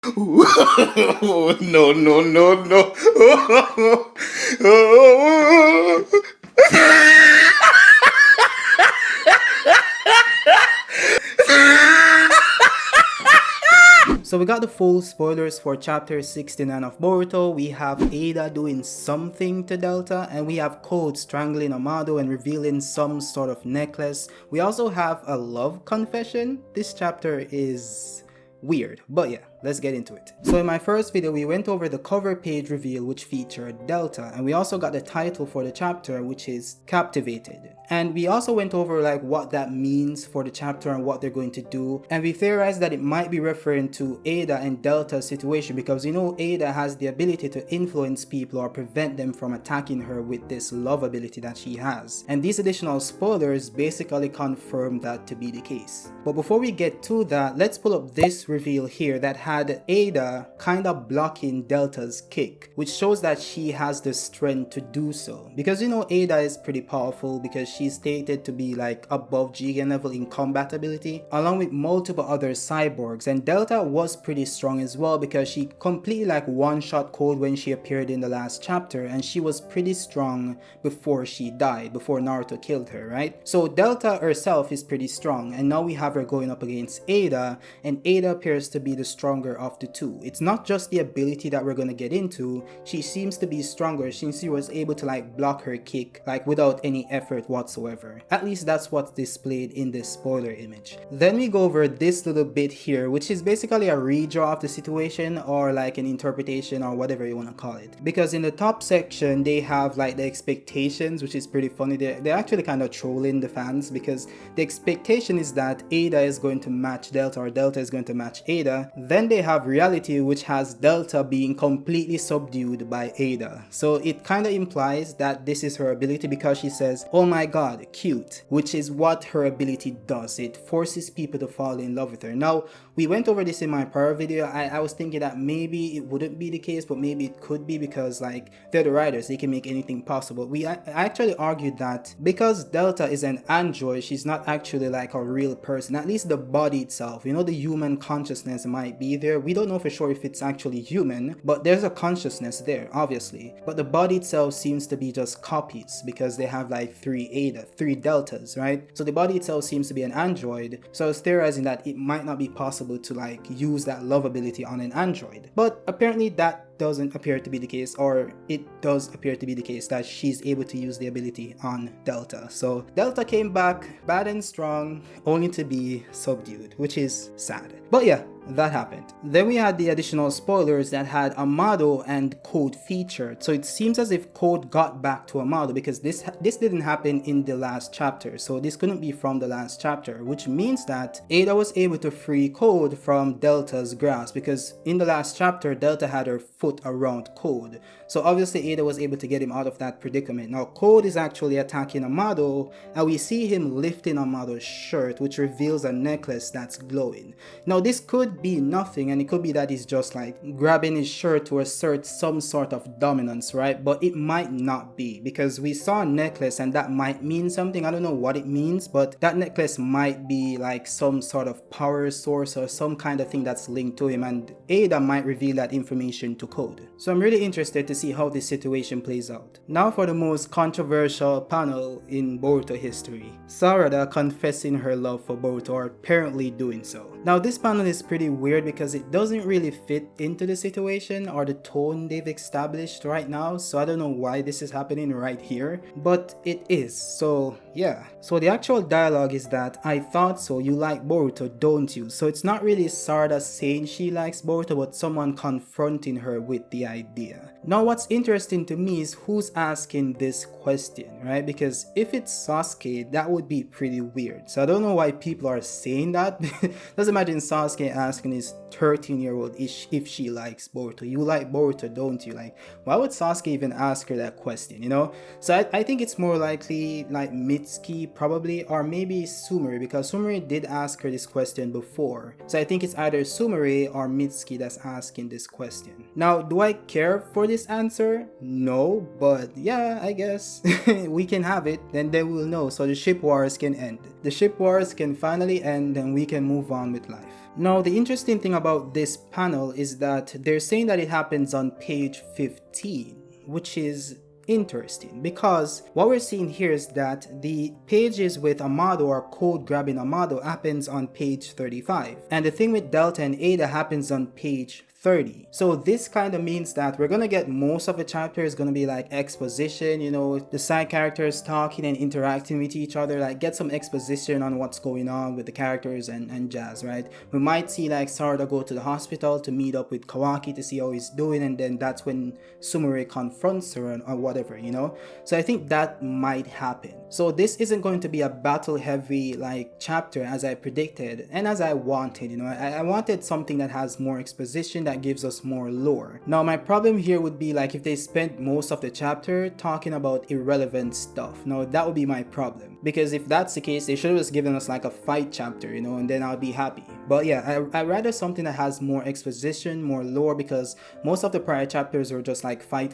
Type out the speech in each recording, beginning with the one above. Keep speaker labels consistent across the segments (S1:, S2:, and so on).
S1: No, no, no, no. So we got the full spoilers for chapter 69 of Boruto. We have Eida doing something to Delta, and we have Code strangling Amado and revealing some sort of necklace. We also have a love confession. This chapter is weird, but yeah, let's get into it. So in my first video, we went over the cover page reveal, which featured Delta, and we also got the title for the chapter, which is Captivated. And we also went over like what that means for the chapter and what they're going to do, and we theorized that it might be referring to Eida and Delta's situation, because you know Eida has the ability to influence people or prevent them from attacking her with this love ability that she has, and these additional spoilers basically confirm that to be the case. But before we get to that, let's pull up this reveal here that had Eida kind of blocking Delta's kick, which shows that she has the strength to do so, because you know Eida is pretty powerful because she's stated to be like above Jigen level in combat ability, along with multiple other cyborgs, and Delta was pretty strong as well because she completely like one-shot Code when she appeared in the last chapter, and she was pretty strong before she died, before Naruto killed her, right? So Delta herself is pretty strong, and now we have her going up against Eida, and Eida appears to be the stronger of the two. It's not just the ability that we're gonna get into, she seems to be stronger since she was able to like block her kick like without any effort whatsoever. At least that's what's displayed in this spoiler image. Then we go over this little bit here, which is basically a redraw of the situation, or like an interpretation, or whatever you want to call it. Because in the top section they have like the expectations, which is pretty funny. They're actually kind of trolling the fans, because the expectation is that Eida is going to match Delta, or Delta is going to match Eida. Then they have reality, which has Delta being completely subdued by Eida. So it kind of implies that this is her ability, because she says, oh my god, cute, which is what her ability does. It forces people to fall in love with her. Now, we went over this in my prior video. I was thinking that maybe it wouldn't be the case, but maybe it could be, because like they're the writers, they can make anything possible. I actually argued that because Delta is an android, she's not actually like a real person. At least the body itself, you know, the human consciousness might be there. We don't know for sure if it's actually human, but there's a consciousness there, obviously. But the body itself seems to be just copies, because they have like three deltas, right? So the body itself seems to be an android. So I was theorizing that it might not be possible to like use that love ability on an android, but apparently that doesn't appear to be the case, or it does appear to be the case that she's able to use the ability on Delta. So Delta came back bad and strong, only to be subdued, which is sad. But yeah, that happened. Then we had the additional spoilers that had Amado and Code featured. So it seems as if Code got back to Amado, because this didn't happen in the last chapter, so this couldn't be from the last chapter, which means that Eida was able to free Code from Delta's grasp, because in the last chapter Delta had her foot around Code. So obviously Eida was able to get him out of that predicament. Now Code is actually attacking Amado, and we see him lifting Amado's shirt, which reveals a necklace that's glowing. Now this could be nothing, and it could be that he's just like grabbing his shirt to assert some sort of dominance, right? But it might not be, because we saw a necklace and that might mean something. I don't know what it means, but that necklace might be like some sort of power source or some kind of thing that's linked to him, and Eida might reveal that information to Code. So I'm really interested to see how this situation plays out. Now for the most controversial panel in Boruto history, Sarada confessing her love for Boruto, or apparently doing so. Now this panel is pretty weird because it doesn't really fit into the situation or the tone they've established right now, so I don't know why this is happening right here, but it is. So yeah, so the actual dialogue is that, I thought so, you like Boruto, don't you? So it's not really Sarada saying she likes Boruto, but someone confronting her with the idea. Now what's interesting to me is who's asking this question, right? Because if it's Sasuke, that would be pretty weird. So I don't know why people are saying that. Just imagine Sasuke asking his 13-year-old if she likes Boruto. You like Boruto, don't you? Like, why would Sasuke even ask her that question, you know? So I think it's more likely like Mitsuki probably, or maybe Sumire, because Sumire did ask her this question before. So I think it's either Sumire or Mitsuki that's asking this question. Now, do I care for this honest answer, no, but yeah, I guess we can have it, and then we'll know. So the ship wars can end. The ship wars can finally end, and we can move on with life. Now, the interesting thing about this panel is that they're saying that it happens on page 15, which is interesting because what we're seeing here is that the pages with Amado or code grabbing Amado happens on page 35, and the thing with Delta and Eida happens on page 30. So this kind of means that we're gonna get most of the chapter is gonna be like exposition, you know, the side characters talking and interacting with each other, like get some exposition on what's going on with the characters and jazz, right? We might see like Sarada go to the hospital to meet up with Kawaki to see how he's doing, and then that's when Sumire confronts her or whatever, you know? So I think that might happen. So this isn't going to be a battle heavy like chapter as I predicted and as I wanted, you know. I wanted something that has more exposition, that gives us more lore. Now my problem here would be like if they spent most of the chapter talking about irrelevant stuff. Now that would be my problem, because if that's the case, they should have just given us like a fight chapter, you know, and then I'll be happy. But yeah, I'd rather something that has more exposition, more lore, because most of the prior chapters were just like fight.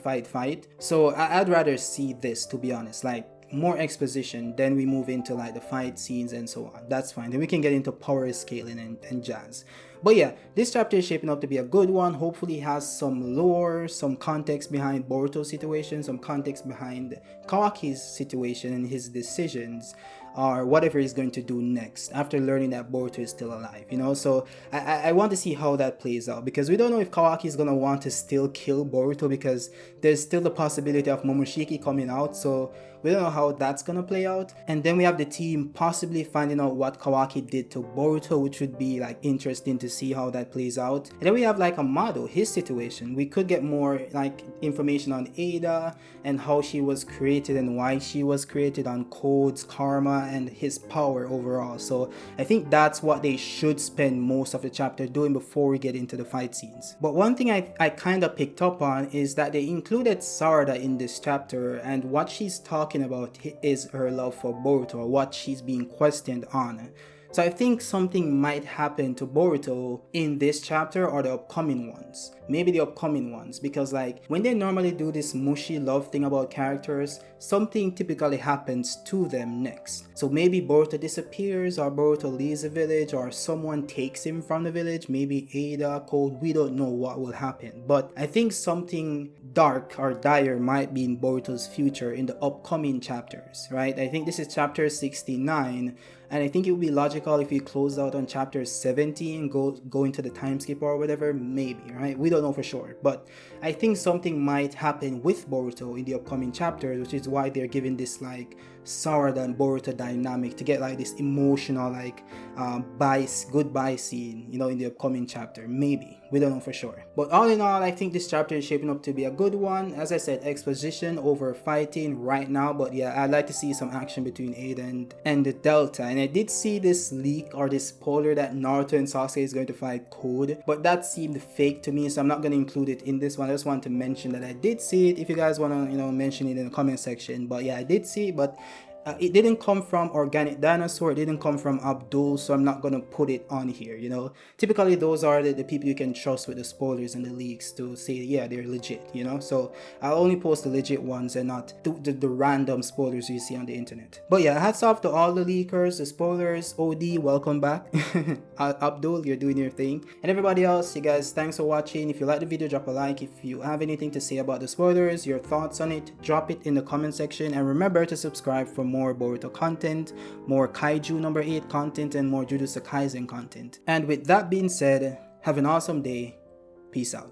S1: So I'd rather see this, to be honest, like more exposition, then we move into like the fight scenes and so on. That's fine. Then we can get into power scaling and jazz. But yeah, this chapter is shaping up to be a good one. Hopefully it has some lore, some context behind Boruto's situation, some context behind Kawaki's situation and his decisions, or whatever he's going to do next after learning that Boruto is still alive, you know. So I want to see how that plays out, because we don't know if Kawaki is going to want to still kill Boruto, because there's still the possibility of Momoshiki coming out, so we don't know how that's going to play out. And then we have the team possibly finding out what Kawaki did to Boruto, which would be like interesting to see how that plays out. And then we have like Amado, his situation. We could get more like information on Eida and how she was created and why she was created, on codes, karma, and his power overall. So I think that's what they should spend most of the chapter doing before we get into the fight scenes. But one thing I kind of picked up on is that they included Sarada in this chapter, and what she's talking about is her love for Boruto, or what she's being questioned on. So I think something might happen to Boruto in this chapter or the upcoming ones. Maybe the upcoming ones, because like when they normally do this mushy love thing about characters, something typically happens to them next. So maybe Boruto disappears, or Boruto leaves the village, or someone takes him from the village, maybe Eida, Code, we don't know what will happen. But I think something dark or dire might be in Boruto's future in the upcoming chapters, right? I think this is chapter 69, and I think it would be logical if we close out on chapter 70 and go into the time skip or whatever, maybe, right? We don't know for sure, but I think something might happen with Boruto in the upcoming chapters, which is why they're giving this like Sarada and Boruto dynamic to get like this emotional like goodbye scene, you know, in the upcoming chapter. Maybe, we don't know for sure. But all in all, I think this chapter is shaping up to be a good one. As I said, exposition over fighting right now, but yeah, I'd like to see some action between Eida and the Delta. And I did see this leak or this spoiler that Naruto and Sasuke is going to fight Code, but that seemed fake to me, so I'm not going to include it in this one. I just want to mention that I did see it. If you guys want to, you know, mention it in the comment section. But yeah, I did see it, but it didn't come from Organic Dinosaur, it didn't come from Abdul, so I'm not gonna put it on here, you know. Typically those are the people you can trust with the spoilers and the leaks to say, yeah, they're legit, you know. So I'll only post the legit ones and not the random spoilers you see on the internet. But yeah, hats off to all the leakers, the spoilers. OD, welcome back. Abdul, you're doing your thing. And everybody else, you guys, thanks for watching. If you like the video, drop a like. If you have anything to say about the spoilers, your thoughts on it, drop it in the comment section. And remember to subscribe for more Boruto content, more Kaiju number 8 content, and more Jujutsu Kaisen content. And with that being said, have an awesome day. Peace out.